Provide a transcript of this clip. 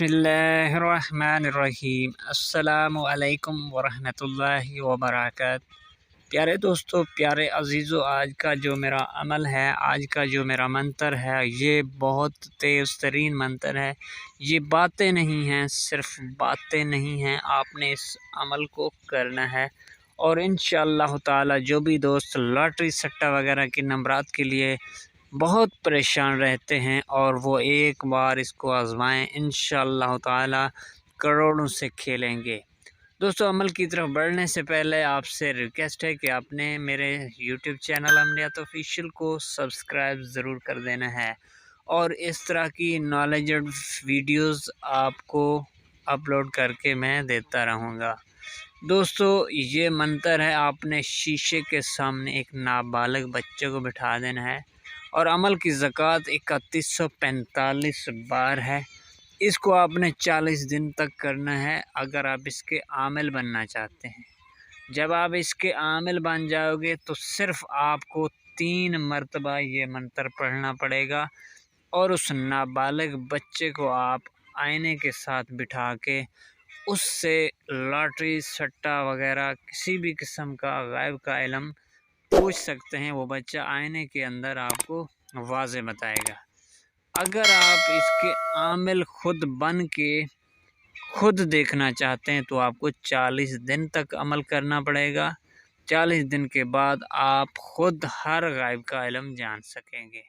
बिस्मिल्लाहिर्रहमानिर्रहीम। अस्सलामु अलैकुम वरहमतुल्लाहि वबरकातुहू। प्यारे दोस्तों, प्यारे अजीज़ों, आज का जो मेरा अमल है, आज का जो मेरा मंतर है, ये बहुत तेज़ तरीन मंतर है। ये बातें नहीं हैं, सिर्फ बातें नहीं हैं, आपने इस अमल को करना है। और इंशाअल्लाह ताला जो भी दोस्त लॉटरी सट्टा वगैरह के नंबरात के लिए बहुत परेशान रहते हैं और वो एक बार इसको आजमाएं, इंशाअल्लाह ताला करोड़ों से खेलेंगे। दोस्तों, अमल की तरफ बढ़ने से पहले आपसे रिक्वेस्ट है कि आपने मेरे YouTube चैनल अमनियत ऑफिशियल को सब्सक्राइब ज़रूर कर देना है और इस तरह की नॉलेजेबल वीडियोस आपको अपलोड करके मैं देता रहूँगा। दोस्तों, ये मंतर है, आपने शीशे के सामने एक नाबालिग बच्चे को बिठा देना है और अमल की ज़कात 3145 बार है। इसको आपने 40 दिन तक करना है अगर आप इसके आमिल बनना चाहते हैं। जब आप इसके आमिल बन जाओगे तो सिर्फ़ आपको 3 मरतबा ये मंतर पढ़ना पड़ेगा और उस नाबालिग बच्चे को आप आईने के साथ बिठा के उससे लॉटरी सट्टा वगैरह किसी भी किस्म का गायब का इल्म पूछ सकते हैं। वो बच्चा आईने के अंदर आपको वाज़े बताएगा। अगर आप इसके आमिल खुद बन के खुद देखना चाहते हैं तो आपको 40 दिन तक अमल करना पड़ेगा। 40 दिन के बाद आप खुद हर गायब का इल्म जान सकेंगे।